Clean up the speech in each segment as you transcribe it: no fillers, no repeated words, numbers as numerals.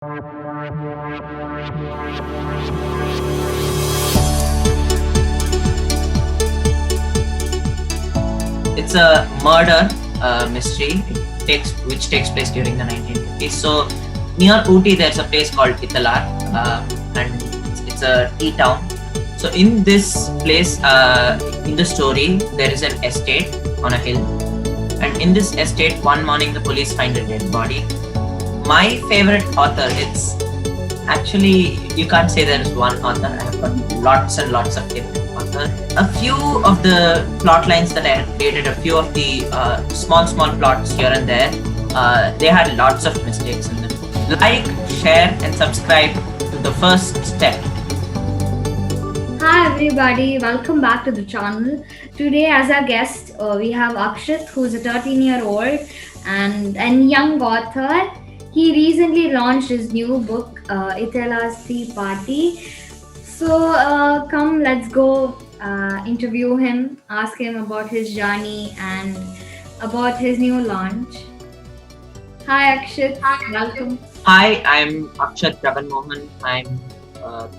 It's a murder mystery. Which takes place during the 1950s. So near Ooty, there's a place called Ithalar, and it's a tea town. So in this place, in the story, there is an estate on a hill, and in this estate, one morning the police find a dead body. My favorite author, it's actually, you can't say there is one author. I have got lots and lots of favorite authors. A few of the plot lines that I had created, a few of the small plots here and there, they had lots of mistakes in them. Like, share and subscribe to the first step. Hi everybody, welcome back to the channel. Today as our guest, we have Akshath, who's a 13-year-old and a young author. He recently launched his new book, Ithalar Tea Party. So come, let's go interview him, ask him about his journey and about his new launch. Hi Akshath, welcome. Hi, I'm Akshath Mohan. I'm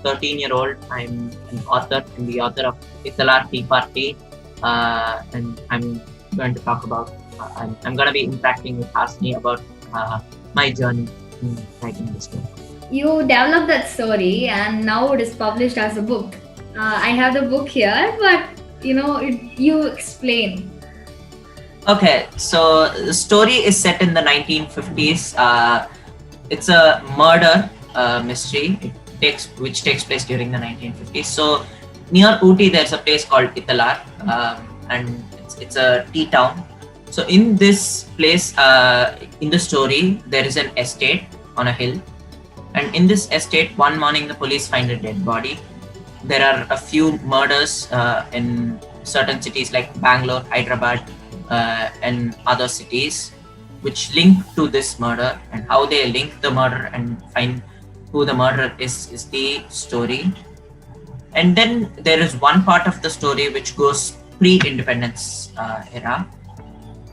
13-year-old. I'm an author and the author of Ithalar Tea Party, and I'm going to talk about. I'm going to be interacting with Hasini about my journey in writing this book. You developed that story, and now it is published as a book. I have the book here, but you explain. Okay, so the story is set in the 1950s. It's a murder mystery. Which takes place during the 1950s. So near Ooty, there's a place called Ithalar, and it's a tea town. So in this place, in the story, there is an estate on a hill, and in this estate, one morning the police find a dead body. There are a few murders in certain cities like Bangalore, Hyderabad, and other cities, which link to this murder, and how they link the murder and find who the murderer is the story. And then there is one part of the story which goes pre-independence era.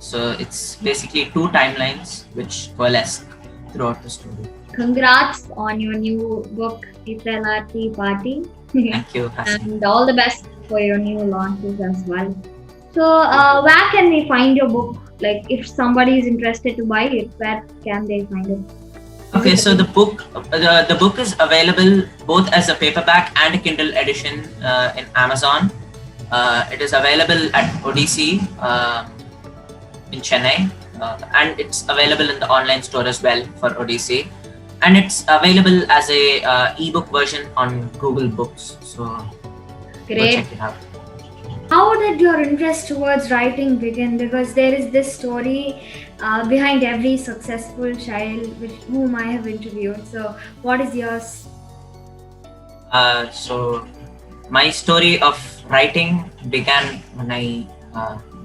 So it's basically two timelines which coalesce throughout the story. Congrats on your new book, Ithalar Tea Party. Thank you, Hasini. And all the best for your new launches as well. So where can they find your book? Like if somebody is interested to buy it, where can they find it? Okay, so the book is available both as a paperback and a Kindle edition in Amazon. It is available at Odyssey in Chennai, and it's available in the online store as well for Odyssey, and it's available as a ebook version on Google Books. So Great. Go check it out. How did your interest towards writing begin? Because there is this story behind every successful child whom I have interviewed. So what is yours? So my story of writing began when I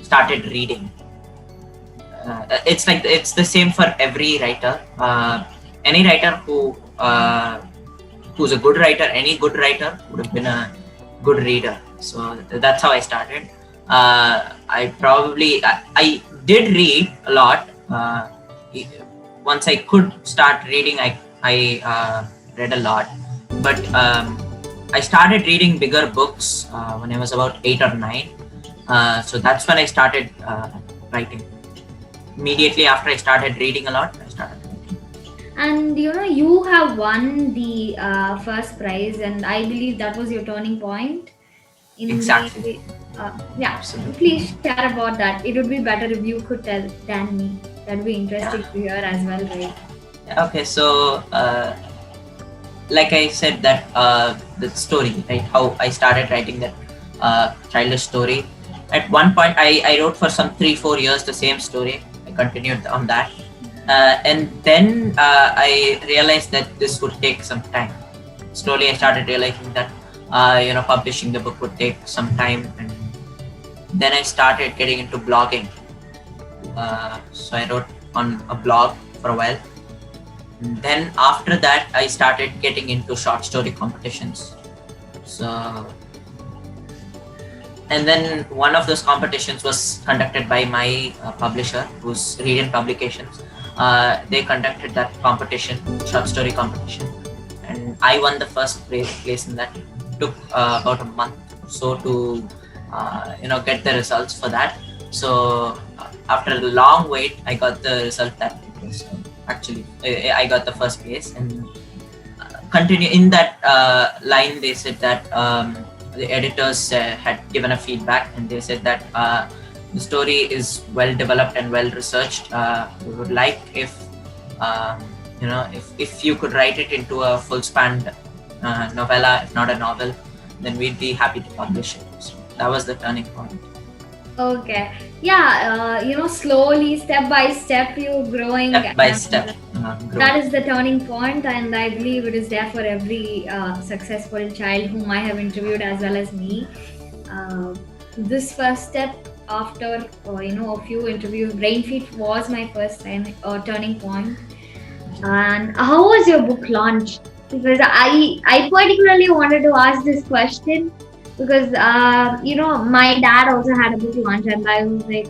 started reading. It's the same for every writer. Any writer who's a good writer, any good writer would have been a good reader. So that's how I started. I did read a lot. Once I could start reading, I read a lot. But I started reading bigger books when I was about 8 or 9. So that's when I started writing. Immediately after I started reading a lot, I started writing. And you have won the first prize, and I believe that was your turning point. Exactly. Yeah. Absolutely. Please share about that. It would be better if you could tell than me. That would be interesting to hear as well, right? Okay, so like I said, that the story, right? How I started writing that childish story. At one point, I wrote for some 3-4 years the same story. I continued on that, and then I realized that this would take some time. Slowly, I started realizing that publishing the book would take some time, and then I started getting into blogging. So I wrote on a blog for a while. And then after that, I started getting into short story competitions. So, and then one of those competitions was conducted by my publisher, who's Readen Publications. They conducted that competition, short story competition, and I won the first place in that. It took about a month or so to get the results for that. So after a long wait, I got the result that it was actually I got the first place. And continue in that line, they said that the editors had given a feedback, and they said that the story is well developed and well researched. We would like if if you could write it into a full span novella, if not a novel, then we'd be happy to publish it. So that was the turning point. Okay. Yeah, slowly, step by step, you growing. Step by step. That is the turning point, and I believe it is there for every successful child whom I have interviewed as well as me. This first step after a few interviews, Brainfeed was my first turning point. And how was your book launch? Because I particularly wanted to ask this question because my dad also had a book launch, and I was like,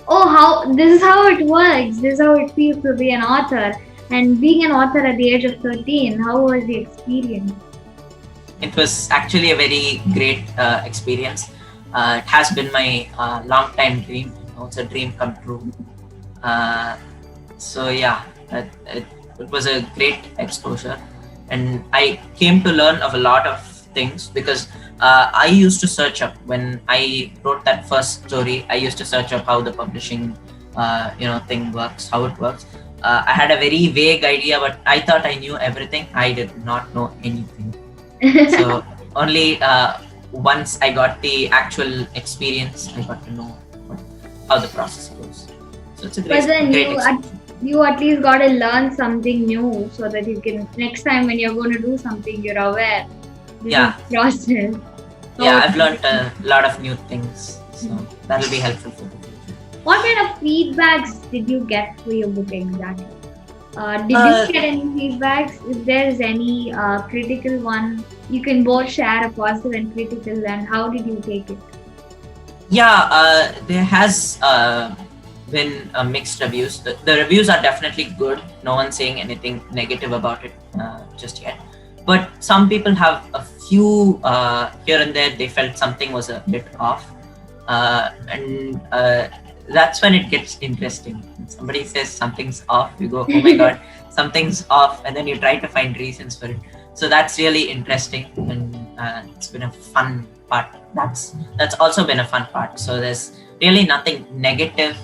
oh, this is how it works, this is how it feels to be an author. And being an author at the age of 13, how was the experience? It was actually a very great experience. It has been my long time dream. It's a dream come true. So yeah, it was a great exposure, and I came to learn of a lot of things because I used to search up when I wrote that first story. I used to search up how the publishing thing works, how it works. I had a very vague idea, but I thought I knew everything. I did not know anything. So only once I got the actual experience, I got to know how the process goes. So it's a great, but then experience. You at least got to learn something new so that you can, next time when you're going to do something, you're aware. Yeah. Process. Yeah, I've learned a lot of new things. So that'll be helpful for the future. What kind of feedbacks did you get for your book exactly? Did you get any feedbacks? If there is any critical one, you can both share a positive and critical, and how did you take it? Yeah, there has been mixed reviews. The reviews are definitely good. No one's saying anything negative about it just yet. But some people have a few here and there, they felt something was a bit off. And that's when it gets interesting. When somebody says something's off, you go, oh my god, something's off, and then you try to find reasons for it. So that's really interesting, and it's been a fun part. That's also been a fun part. So there's really nothing negative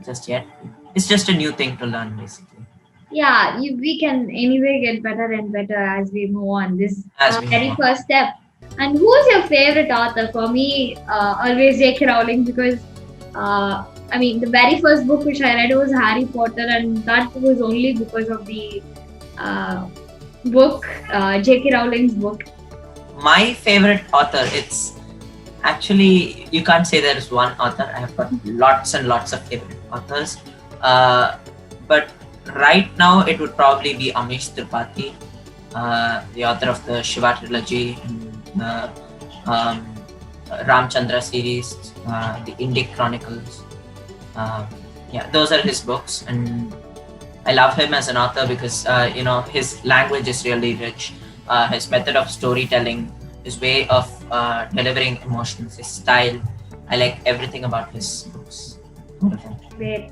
just yet. It's just a new thing to learn, basically. Yeah, we can anyway get better and better as we move on. This very first step. And who's your favorite author? For me, always J.K. Rowling, because the very first book which I read was Harry Potter, and that was only because of the book, J.K. Rowling's book. My favorite author, it's actually, you can't say there is one author. I have got lots and lots of favorite authors. But right now, it would probably be Amish Tripathi, the author of the Shiva trilogy and Ramchandra series, the Indic Chronicles. Those are his books, and I love him as an author because his language is really rich. His method of storytelling, his way of delivering emotions, his style. I like everything about his books. Great.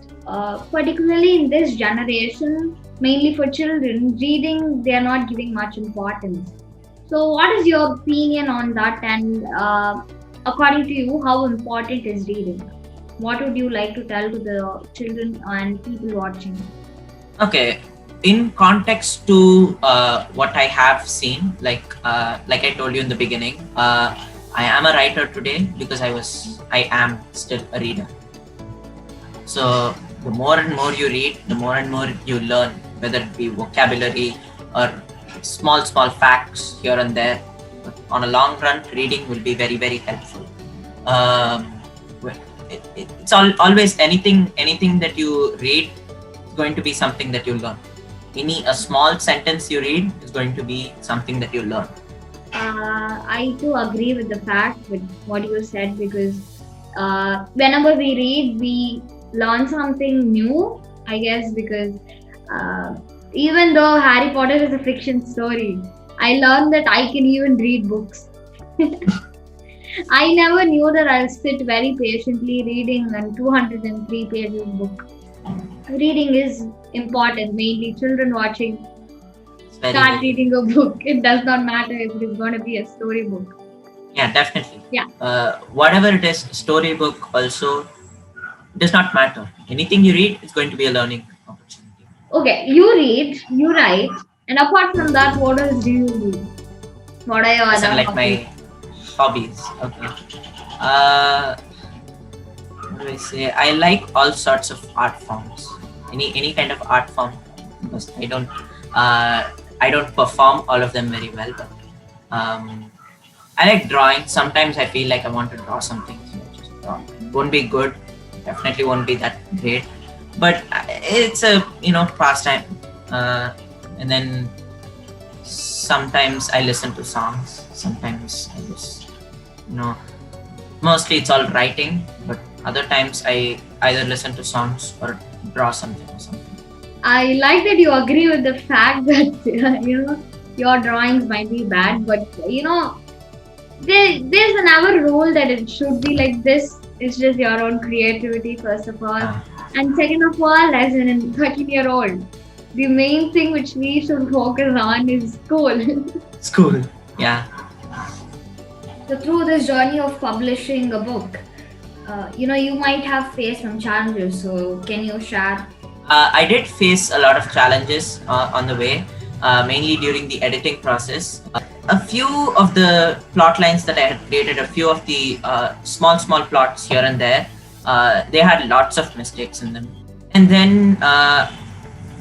Particularly in this generation, mainly for children, reading, they are not giving much importance. So what is your opinion on that, and according to you, how important is reading? What would you like to tell to the children and people watching? Okay, in context to what I have seen, like I told you in the beginning, I am a writer today because I am still a reader. So the more and more you read, the more and more you learn, whether it be vocabulary or small facts here and there. But on a long run, reading will be very, very helpful. It's always anything that you read is going to be something that you learn. A small sentence you read is going to be something that you learn. I too agree with the fact with what you said, because whenever we read, we learn something new, I guess because uh, even though Harry Potter is a fiction story, I learned that I can even read books. I never knew that I'll sit very patiently reading a 203 pages book. Reading is important, mainly children watching. It's very, Start very, reading a book. It does not matter if it is going to be a storybook. yeah, definitely. Yeah. Whatever it is, storybook also does not matter. Anything you read is going to be a learning opportunity. Okay, you read, you write, and apart from that, what else do you do? What are your These are other like hobbies? my hobbies. Okay. Uh, what do I say? I like all sorts of art forms. Any kind of art form, because I don't perform all of them very well, but um, I like drawing. Sometimes I feel like I want to draw something, so I just draw. Won't be good. Definitely won't be that great, but it's a pastime. And then sometimes I listen to songs. Sometimes I just you know mostly it's all writing, but other times I either listen to songs or draw something or something. I like that you agree with the fact that your drawings might be bad, but there's another rule that it should be like this. It's just your own creativity, first of all, Uh, and second of all, as an 13-year-old, the main thing which we should focus on is school. School. Yeah. So through this journey of publishing a book, you might have faced some challenges. So can you share? I did face a lot of challenges on the way, mainly during the editing process. A few of the plot lines that I had created, a few of the small plots here and there, they had lots of mistakes in them. And then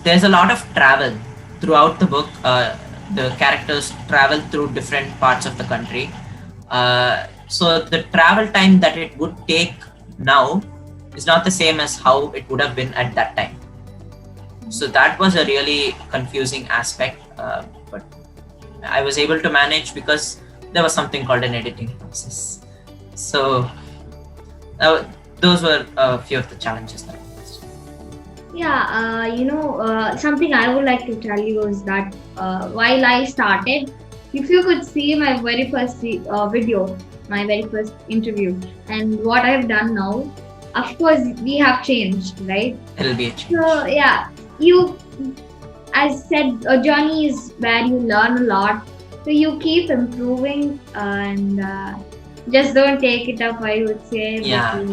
there's a lot of travel throughout the book. The characters travel through different parts of the country. So the travel time that it would take now is not the same as how it would have been at that time. So that was a really confusing aspect, but I was able to manage because there was something called an editing process. So those were a few of the challenges that I faced. Yeah, something I would like to tell you is that while I started, if you could see my very first video, my very first interview, and what I've done now, of course, we have changed, right? It'll be a change. So, yeah, you, as said, a journey is where you learn a lot. So, you keep improving and just don't take it up, I would say. Yeah.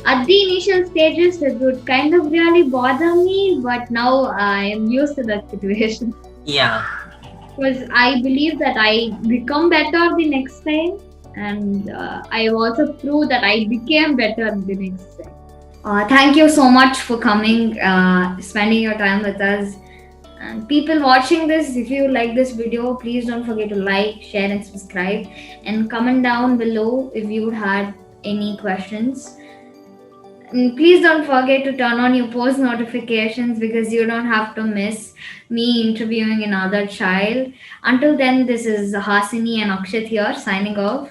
At the initial stages, it would kind of really bother me, but now I am used to that situation. Yeah. Because I believe that I become better the next time, and I also proved that I became better the next time. Thank you so much for coming, spending your time with us. And people watching this, if you like this video, please don't forget to like, share, and subscribe. And comment down below if you had any questions. And please don't forget to turn on your post notifications because you don't have to miss me interviewing another child. Until then, this is Hasini and Akshath here signing off.